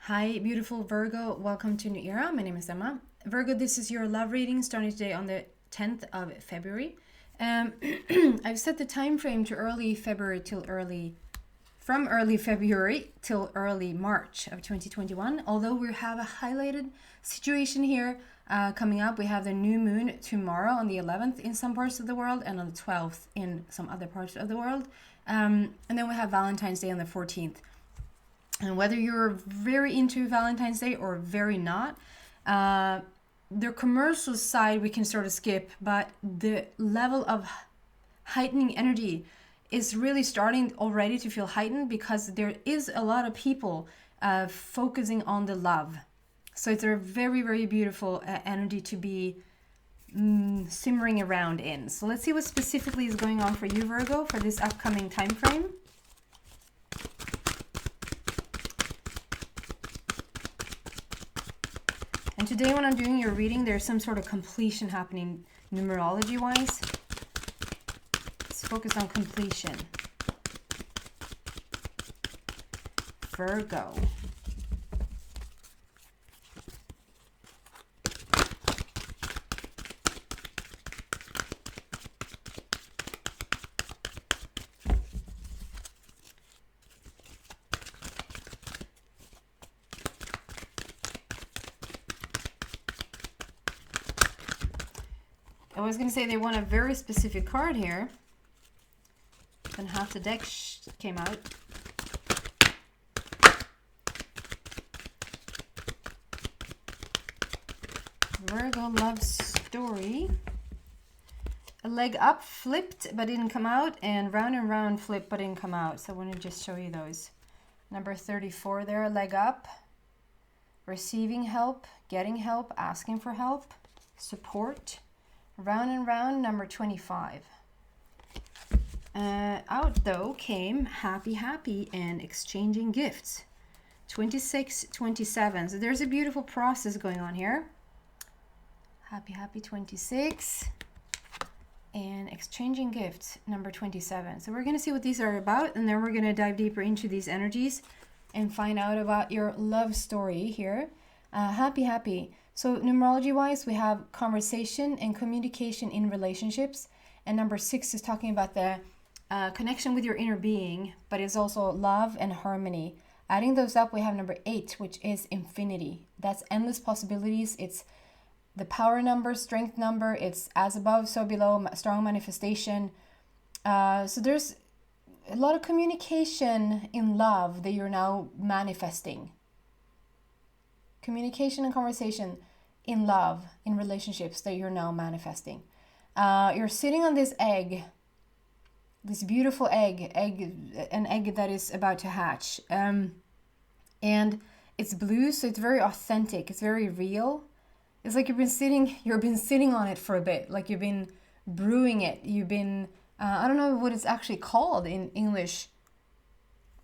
Hi, beautiful Virgo. Welcome to New Era. My name is Emma. Virgo, this is your love reading starting today on the 10th of February. I've set the time frame to from early February till early March of 2021. Although we have a highlighted situation here coming up. We have the new moon tomorrow on the 11th in some parts of the world and on the 12th in some other parts of the world. And then we have Valentine's Day on the 14th. And whether you're very into Valentine's Day or very not, the commercial side we can sort of skip, but the level of heightening energy is really starting already to feel heightened because there is a lot of people focusing on the love. So it's a very, very beautiful energy to be simmering around in. So let's see what specifically is going on for you, Virgo, for this upcoming time frame. And today when I'm doing your reading, there's some sort of completion happening numerology-wise. Let's focus on completion. Virgo. I was going to say they want a very specific card here. Then half the deck came out. Virgo love story. A leg up flipped but didn't come out, and round flipped but didn't come out. So I want to just show you those. Number 34 there, a leg up. Receiving help, getting help, asking for help, support. Round and round, number 25. Out though came happy and exchanging gifts. 26, 27. So there's a beautiful process going on here. Happy 26. And exchanging gifts, number 27. So we're going to see what these are about, and then we're going to dive deeper into these energies and find out about your love story here. Happy. So numerology-wise, we have conversation and communication in relationships. And number 6 is talking about the connection with your inner being, but it's also love and harmony. Adding those up, we have number 8, which is infinity. That's endless possibilities. It's the power number, strength number. It's as above, so below, strong manifestation. So there's a lot of communication in love that you're now manifesting. Communication and conversation in love, in relationships that you're now manifesting. You're sitting on this egg, this beautiful egg, an egg that is about to hatch. And it's blue, so it's very authentic. It's very real. It's like you've been sitting on it for a bit, like you've been brewing it. You've been, I don't know what it's actually called in English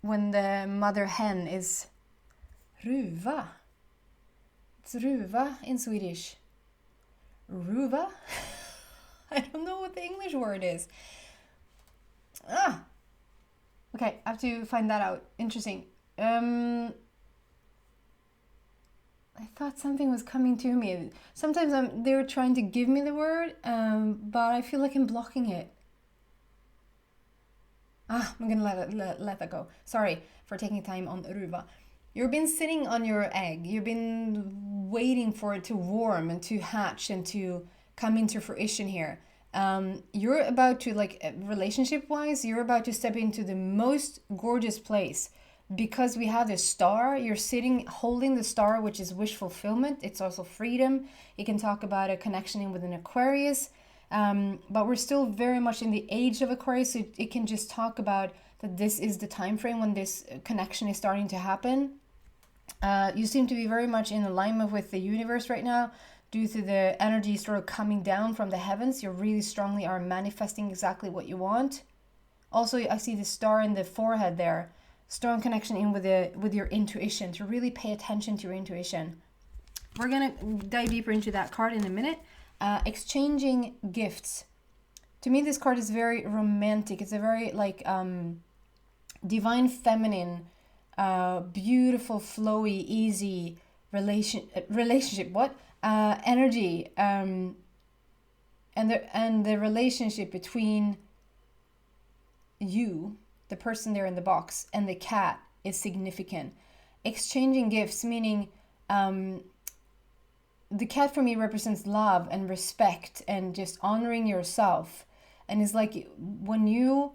when the mother hen is ruva. It's ruva in Swedish. Ruva? I don't know what the English word is. Okay, I have to find that out. Interesting. I thought something was coming to me. Sometimes they're trying to give me the word, but I feel like I'm blocking it. I'm gonna let that go. Sorry for taking time on ruva. You've been sitting on your egg. You've been waiting for it to warm and to hatch and to come into fruition here. You're about to, like, relationship-wise, you're about to step into the most gorgeous place because we have the star. You're sitting holding the star, which is wish fulfillment. It's also freedom. You can talk about a connection in with an Aquarius, but we're still very much in the age of Aquarius. So it can just talk about that this is the time frame when this connection is starting to happen. You seem to be very much in alignment with the universe right now due to the energy sort of coming down from the heavens. You really strongly are manifesting exactly what you want. Also, I see the star in the forehead there. Strong connection in with your intuition, to really pay attention to your intuition. We're going to dive deeper into that card in a minute. Exchanging gifts. To me, this card is very romantic. It's a very, like, divine feminine beautiful, flowy, easy relationship. What energy? And the relationship between you, the person there in the box, and the cat is significant. Exchanging gifts, meaning the cat for me represents love and respect and just honoring yourself. And it's like when you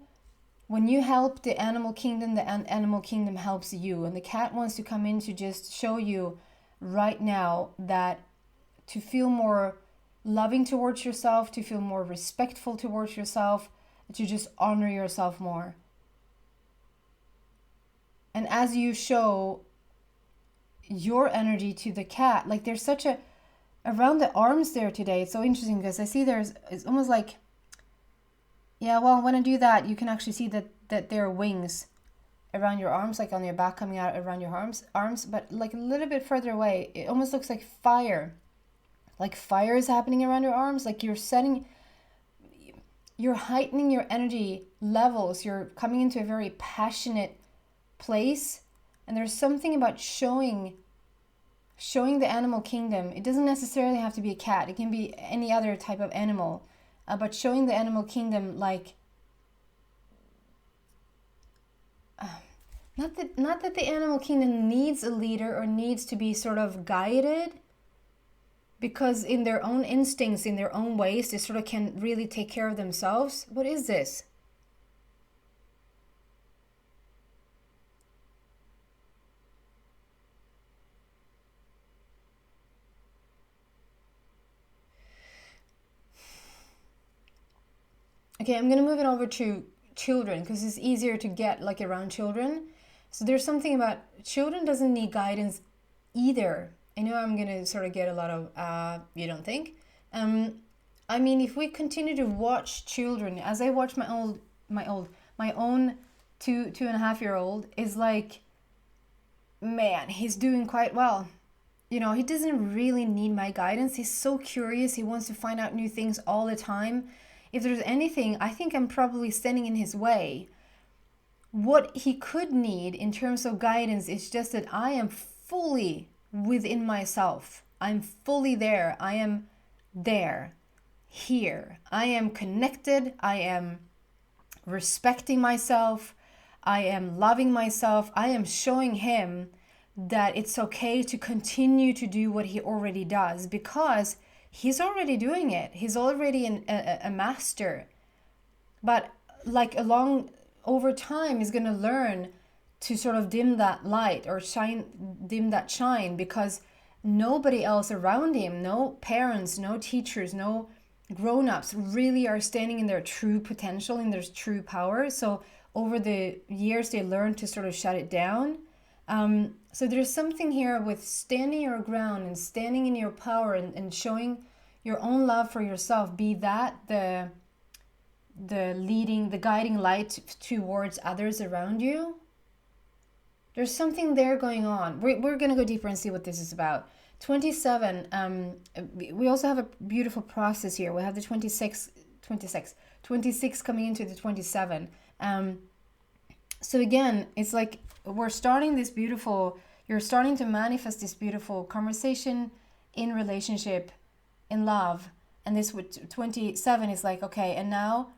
help the animal kingdom, the animal kingdom helps you. And the cat wants to come in to just show you right now that to feel more loving towards yourself, to feel more respectful towards yourself, to just honor yourself more. And as you show your energy to the cat, like there's such a, around the arms there today, it's so interesting because I see it's almost like, yeah, well, when I do that, you can actually see that there are wings around your arms, like on your back coming out around your arms, but like a little bit further away, it almost looks like fire. Like fire is happening around your arms, like you're heightening your energy levels, you're coming into a very passionate place. And there's something about showing the animal kingdom. It doesn't necessarily have to be a cat, it can be any other type of animal, but showing the animal kingdom like not that the animal kingdom needs a leader or needs to be sort of guided, because in their own instincts, in their own ways, they sort of can really take care of themselves. What is this? Okay, I'm going to move it over to children because it's easier to get like around children. So there's something about children doesn't need guidance either. I know I'm going to sort of get a lot of, you don't think? I mean, if we continue to watch children, as I watch my own 2.5-year-old is like, man, he's doing quite well. You know, he doesn't really need my guidance. He's so curious. He wants to find out new things all the time. If there's anything, I think I'm probably standing in his way. What he could need in terms of guidance is just that I am fully within myself. I'm fully there. I am there, here. I am connected. I am respecting myself. I am loving myself. I am showing him that it's okay to continue to do what he already does because he's already doing it. He's already a master. But like over time, he's going to learn to sort of dim that light or dim that shine because nobody else around him, no parents, no teachers, no grown-ups really are standing in their true potential, in their true power. So over the years, they learn to sort of shut it down. So there's something here with standing your ground and standing in your power and showing your own love for yourself. Be that the guiding light towards others around you. There's something there going on. We're going to go deeper and see what this is about. 27, we also have a beautiful process here. We have the 26 coming into the 27. So again, it's like you're starting to manifest this beautiful conversation in relationship, in love. And this with 27 is like, okay, and now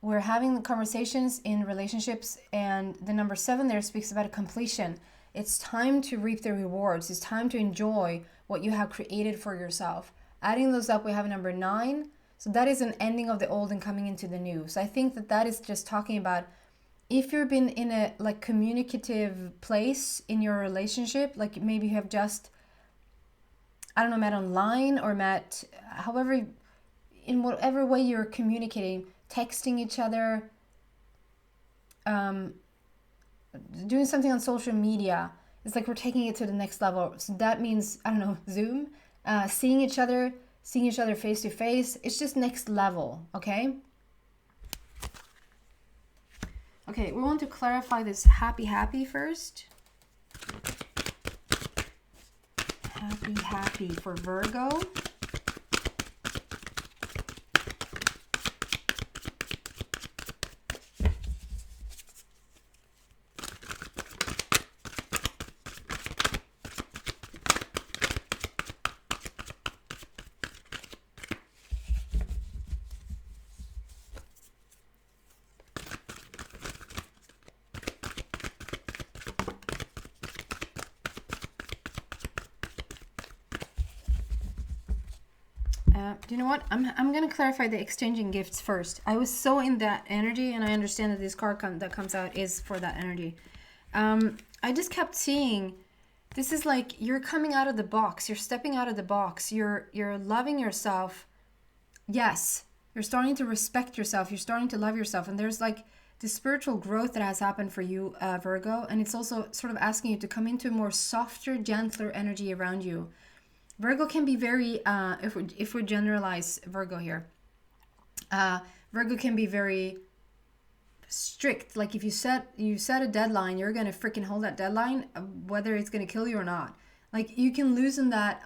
we're having the conversations in relationships, and the number 7 there speaks about a completion. It's time to reap the rewards. It's time to enjoy what you have created for yourself. Adding those up, we have number 9. So that is an ending of the old and coming into the new. So I think that is just talking about if you've been in a like communicative place in your relationship, like maybe you have just, I don't know, met online or met, however, in whatever way you're communicating, texting each other, doing something on social media. It's like we're taking it to the next level. So that means, I don't know, Zoom, seeing each other face to face. It's just next level, okay? Okay, we want to clarify this happy first. Happy for Virgo. Do you know what? I'm gonna clarify the exchanging gifts first. I was so in that energy, and I understand that this card that comes out is for that energy. I just kept seeing, this is like you're coming out of the box. You're stepping out of the box. You're loving yourself. Yes, you're starting to respect yourself. You're starting to love yourself, and there's like the spiritual growth that has happened for you, Virgo, and it's also sort of asking you to come into a more softer, gentler energy around you. Virgo can be very, if we generalize Virgo here, Virgo can be very strict. Like if you set a deadline, you're gonna freaking hold that deadline, whether it's gonna kill you or not. Like you can loosen that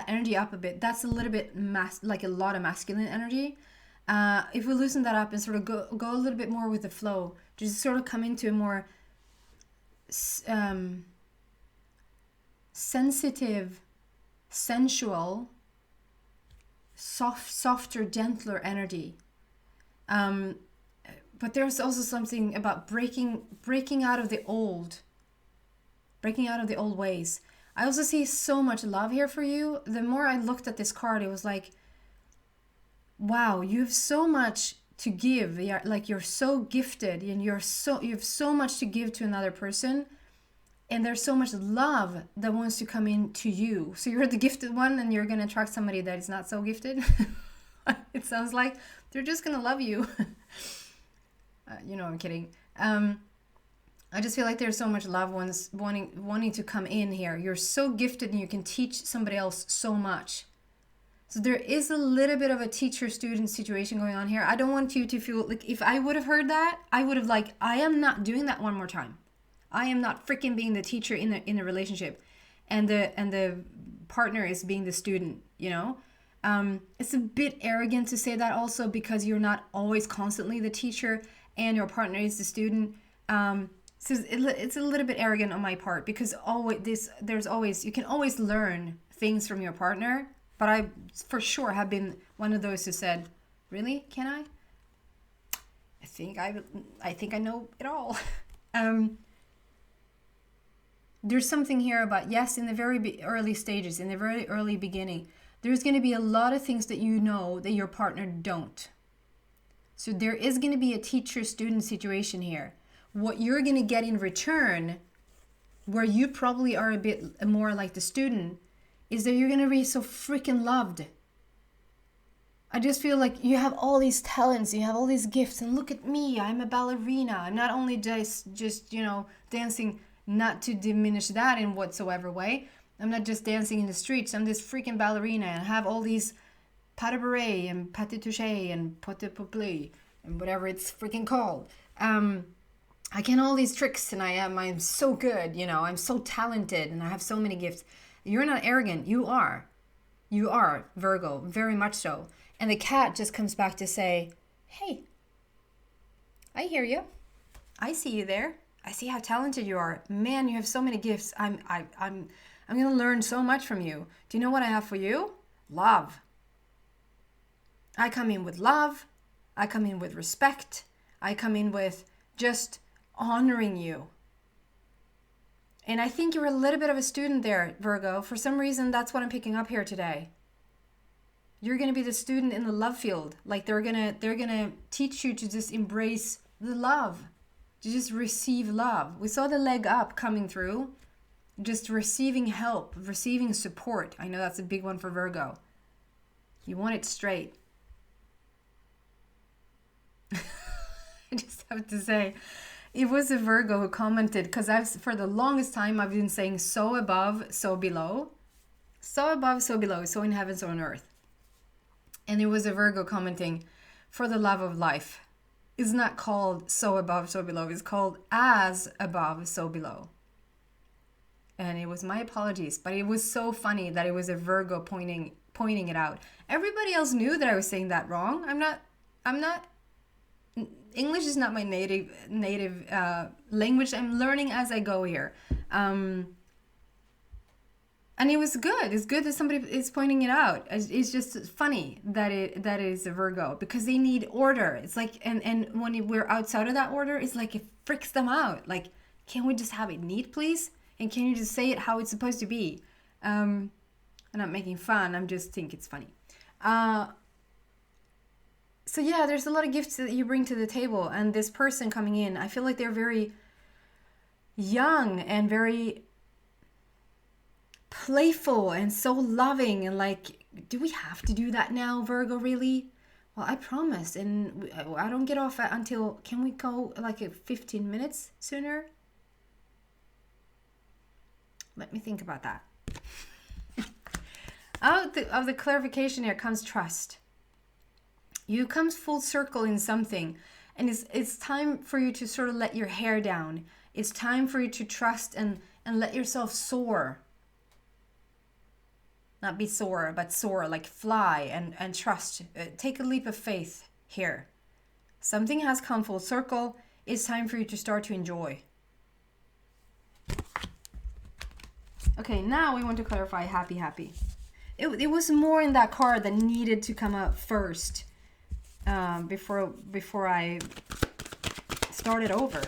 energy up a bit. That's a little bit like a lot of masculine energy. If we loosen that up and sort of go a little bit more with the flow, just sort of come into a more sensitive, sensual, softer, gentler energy. But there's also something about breaking out of the old ways. I also see so much love here for you. The more I looked at this card, it was like, wow, you have so much to give. Like you're so gifted, and you have so much to give to another person. And there's so much love that wants to come into you. So you're the gifted one, and you're going to attract somebody that is not so gifted. It sounds like they're just going to love you. I'm kidding. I just feel like there's so much love wanting to come in here. You're so gifted, and you can teach somebody else so much. So there is a little bit of a teacher-student situation going on here. I don't want you to feel like, if I would have heard that, I would have I am not doing that one more time. I am not freaking being the teacher in a relationship, and the partner is being the student. It's a bit arrogant to say that also, because you're not always constantly the teacher and your partner is the student. So it's a little bit arrogant on my part, because you can always learn things from your partner. But I for sure have been one of those who said, "Really? Can I? I think I know it all." There's something here about, yes, in the very early stages, in the very early beginning, there's going to be a lot of things that you know that your partner don't. So there is going to be a teacher-student situation here. What you're going to get in return, where you probably are a bit more like the student, is that you're going to be so freaking loved. I just feel like you have all these talents, you have all these gifts, and look at me, I'm a ballerina. I'm not only just dancing, not to diminish that in whatsoever way. I'm not just dancing in the streets. I'm this freaking ballerina, and I have all these pas de bourrée and pas de touché and pas de poplé and whatever it's freaking called. I can all these tricks, and I'm so good. I'm so talented, and I have so many gifts. You're not arrogant. You are, Virgo, very much so. And the cat just comes back to say, "Hey, I hear you. I see you there. I see how talented you are. Man, you have so many gifts. I'm going to learn so much from you. Do you know what I have for you? Love. I come in with love. I come in with respect. I come in with just honoring you." And I think you're a little bit of a student there, Virgo. For some reason, that's what I'm picking up here today. You're going to be the student in the love field. Like they're going to teach you to just embrace the love. To just receive love. We saw the leg up coming through. Just receiving help, receiving support. I know that's a big one for Virgo. You want it straight. I just have to say, it was a Virgo who commented, because for the longest time I've been saying so above, so below. So above, so below, so in heaven, so on earth. And it was a Virgo commenting, "For the love of life." It's not called so above, so below. It's called as above, so below. And it was my apologies, but it was so funny that it was a Virgo pointing it out. Everybody else knew that I was saying that wrong. I'm not. English is not my native language. I'm learning as I go here. And it was good. It's good that somebody is pointing it out. It's just funny that it is a Virgo, because they need order. It's like, and when we're outside of that order, it's like it freaks them out. Like, can we just have it neat, please? And can you just say it how it's supposed to be? I'm not making fun. I'm just think it's funny. So yeah, there's a lot of gifts that you bring to the table, and this person coming in, I feel like they're very young and very playful and so loving, and like, do we have to do that now, Virgo, really? Well, I promised, and I don't get off until, can we go like 15 minutes sooner? Let me think about that. Out of the clarification here comes trust. You comes full circle in something, and it's time for you to sort of let your hair down. It's time for you to trust and let yourself soar. Not be sore, but soar, like fly, and trust. Take a leap of faith here. Something has come full circle. It's time for you to start to enjoy. Okay, now we want to clarify happy. It was more in that card that needed to come out first before I started over.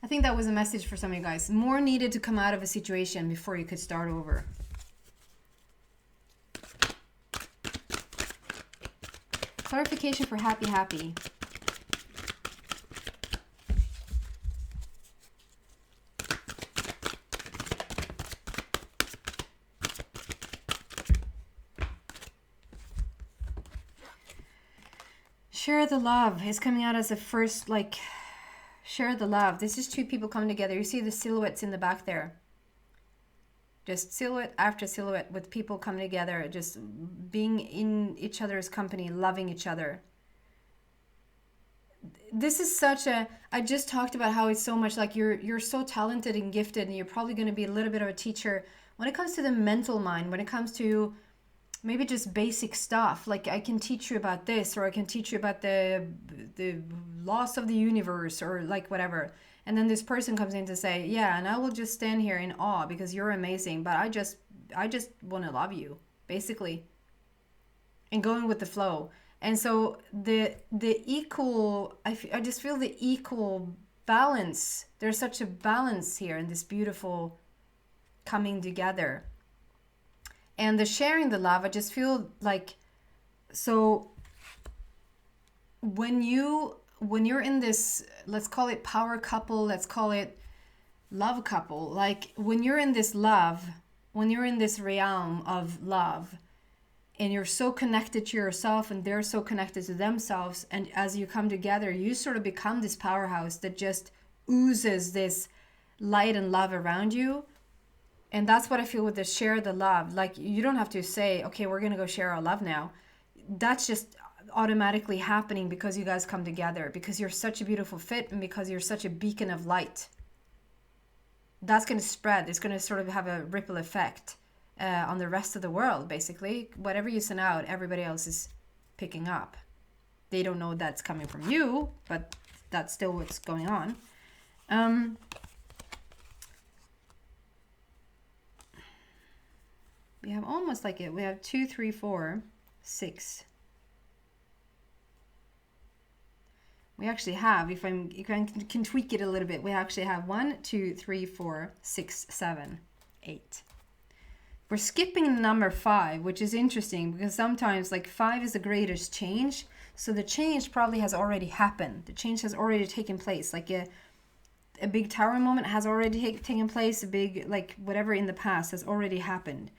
I think that was a message for some of you guys. More needed to come out of a situation before you could start over. Clarification for happy. Share the love is coming out as a first, like, share the love. This is two people coming together. You see the silhouettes in the back there. Just silhouette after silhouette with people coming together, just being in each other's company, loving each other. This is such a, I just talked about how it's so much like you're so talented and gifted, and you're probably going to be a little bit of a teacher when it comes to the mental mind, when it comes to maybe just basic stuff, like I can teach you about this, or I can teach you about the laws of the universe, or like whatever. And then this person comes in to say, yeah, and I will just stand here in awe because you're amazing, but I just want to love you, basically, and going with the flow. And so the equal, I just feel the equal balance. There's such a balance here in this beautiful coming together. And the sharing the love, I just feel like, so when you're in this, let's call it power couple, let's call it love couple, like when you're in this love, when you're in this realm of love, and you're so connected to yourself and they're so connected to themselves, and as you come together, you sort of become this powerhouse that just oozes this light and love around you. And that's what I feel with the share the love. Like, you don't have to say, okay, we're going to go share our love now. That's just automatically happening because you guys come together, because you're such a beautiful fit, and because you're such a beacon of light. That's going to spread. It's going to sort of have a ripple effect on the rest of the world, basically. Whatever you send out, everybody else is picking up. They don't know that's coming from you, but that's still what's going on. We have almost like it. We have 2, 3, 4, 6. We actually have, if I can tweak it a little bit, we actually have 1, 2, 3, 4, 6, 7, 8. We're skipping number 5, which is interesting because sometimes like 5 is the greatest change. So the change probably has already happened. The change has already taken place. Like a big tower moment has already taken place. A big, like whatever in the past has already happened.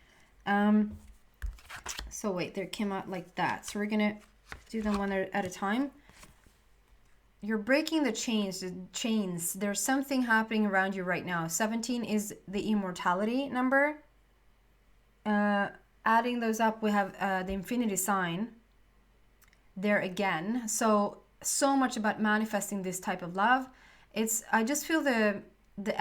So wait, there came out like that. So we're going to do them one at a time. You're breaking the chains. There's something happening around you right now. 17 is the immortality number. Adding those up, we have the infinity sign there again. So much about manifesting this type of love. I just feel the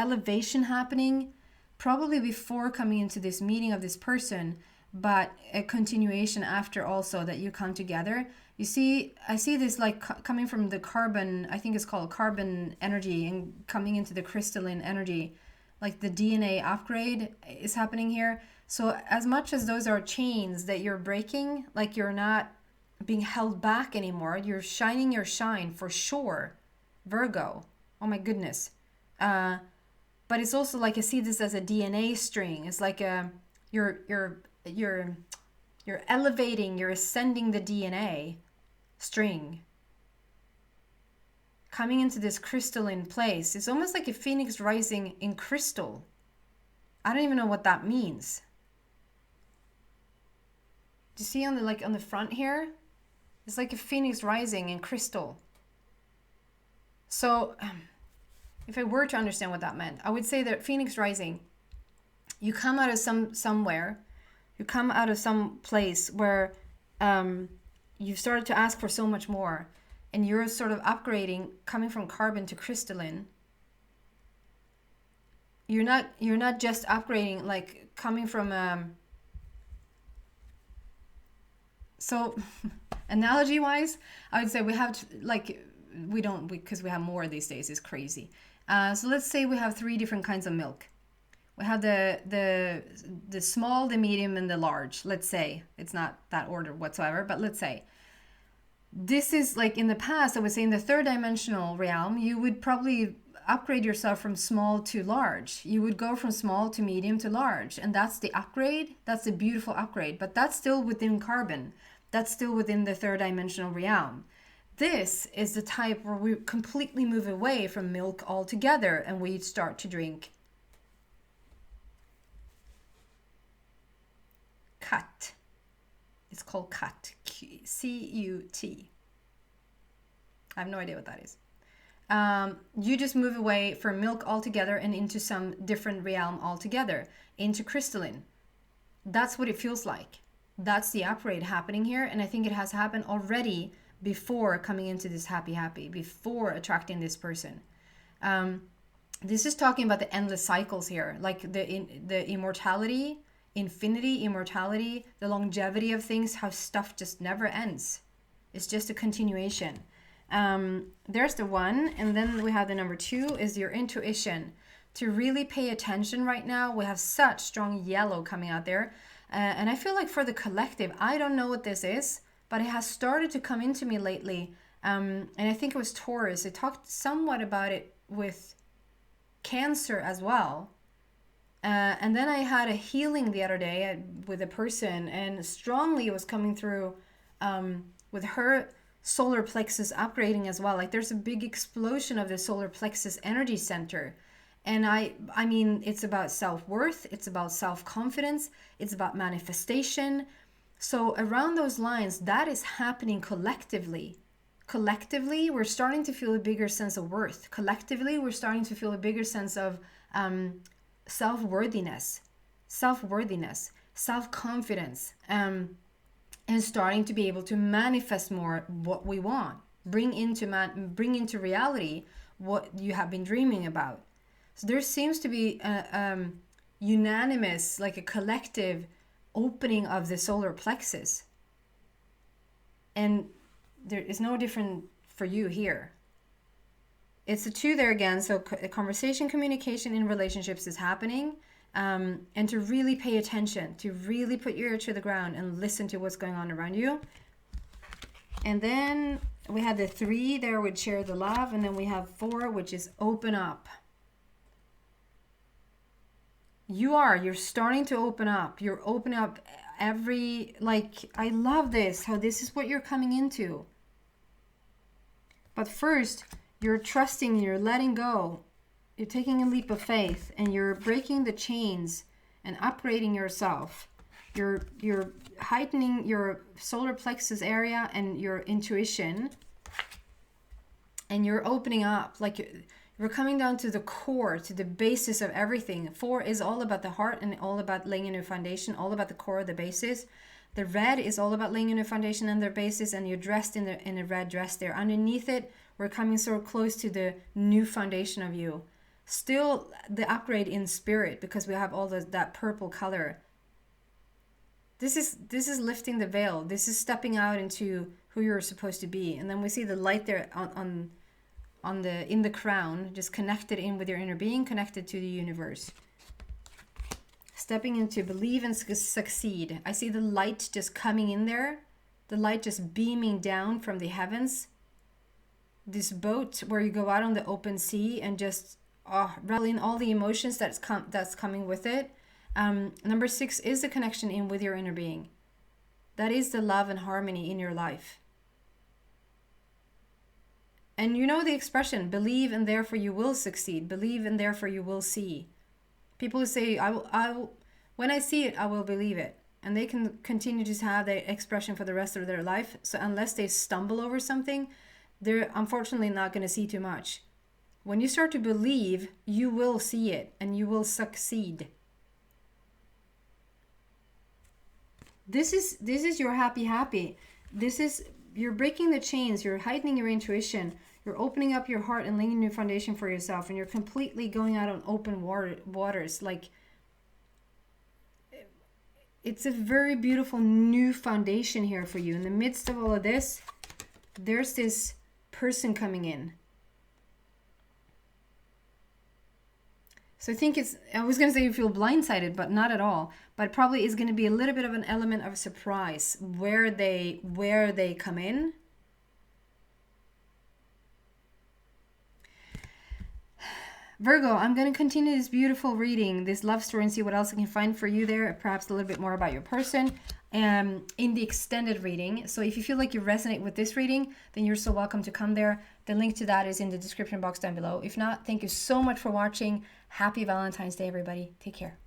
elevation happening probably before coming into this meeting of this person, but a continuation after also, that you come together. You see, I see this like coming from the carbon, I think it's called carbon energy, and coming into the crystalline energy, like the DNA upgrade is happening here. So as much as those are chains that you're breaking, like you're not being held back anymore, you're shining your shine for sure. Virgo. Oh my goodness. But it's also like I see this as a DNA string. It's like you're elevating, you're ascending the DNA string, coming into this crystalline place. It's almost like a phoenix rising in crystal. I don't even know what that means. Do you see on the front here? It's like a phoenix rising in crystal. So if I were to understand what that meant, I would say that phoenix rising, you come out of somewhere, you come out of some place where you've started to ask for so much more, and you're sort of upgrading, coming from carbon to crystalline. You're not just upgrading, like coming from so analogy wise, I would say we have because we have more these days. It's crazy. So let's say we have 3 different kinds of milk. We have the small, the medium, and the large. Let's say it's not that order whatsoever, but let's say this is like in the past. I would say in the 3rd dimensional realm, you would probably upgrade yourself from small to large. You would go from small to medium to large, and that's the upgrade. That's a beautiful upgrade, but that's still within carbon. That's still within the 3rd dimensional realm. This is the type where we completely move away from milk altogether, and we start to drink cut. It's called cut. C-U-T. I have no idea what that is. You just move away from milk altogether and into some different realm altogether, into crystalline. That's what it feels like. That's the upgrade happening here, and I think it has happened already before coming into this happy, before attracting this person. This is talking about the endless cycles here, like the immortality, infinity, immortality, the longevity of things, how stuff just never ends. It's just a continuation. There's the 1, and then we have the number 2 is your intuition. To really pay attention right now, we have such strong yellow coming out there. And I feel like for the collective, I don't know what this is, but it has started to come into me lately. And I think it was Taurus. I talked somewhat about it with Cancer as well. And then I had a healing the other day with a person, and strongly it was coming through with her solar plexus upgrading as well. Like there's a big explosion of the solar plexus energy center. And I mean, it's about self-worth, it's about self-confidence, it's about manifestation. So around those lines, that is happening collectively. Collectively, we're starting to feel a bigger sense of worth. Collectively, we're starting to feel a bigger sense of self-worthiness, self-confidence, and starting to be able to manifest more what we want, bring into reality what you have been dreaming about. So there seems to be a unanimous, like a collective opening of the solar plexus. And there is no different for you here. It's a 2 there again. So conversation, communication in relationships is happening. And to really pay attention, to really put your ear to the ground and listen to what's going on around you. And then we had the 3 there, would share the love. And then we have 4, which is open up. You're starting to open up. You're opening up I love this, how this is what you're coming into. But first, you're trusting, you're letting go. You're taking a leap of faith, and you're breaking the chains and upgrading yourself. You're heightening your solar plexus area and your intuition, and you're opening up, like you're coming down to the core, to the basis of everything. 4 is all about the heart and all about laying a new foundation, all about the core, the basis. The red is all about laying a new foundation and their basis, and you're dressed in a red dress there. Underneath it, we're coming so close to the new foundation of you. Still the upgrade in spirit, because we have all that purple color. This is lifting the veil. This is stepping out into who you're supposed to be. And then we see the light there in the crown, just connected in with your inner being, connected to the universe. Stepping into believe and succeed. I see the light just coming in there, the light just beaming down from the heavens. this boat where you go out on the open sea and just rattle in all the emotions that's coming with it. Number 6 is the connection in with your inner being. That is the love and harmony in your life. And you know the expression, believe and therefore you will succeed. Believe and therefore you will see. People say, when I see it, I will believe it. And they can continue to have that expression for the rest of their life. So unless they stumble over something, they're unfortunately not going to see too much. When you start to believe, you will see it and you will succeed. This is your happy. This is, you're breaking the chains, you're heightening your intuition, you're opening up your heart and laying a new foundation for yourself, and you're completely going out on open waters. Like, it's a very beautiful new foundation here for you. In the midst of all of this, there's this person coming in. So I think I was going to say you feel blindsided, but not at all. But probably is going to be a little bit of an element of surprise where they come in. Virgo, I'm going to continue this beautiful reading, this love story, and see what else I can find for you there. Perhaps a little bit more about your person in the extended reading. So if you feel like you resonate with this reading, then you're so welcome to come there. The link to that is in the description box down below. If not, thank you so much for watching. Happy Valentine's Day, everybody. Take care.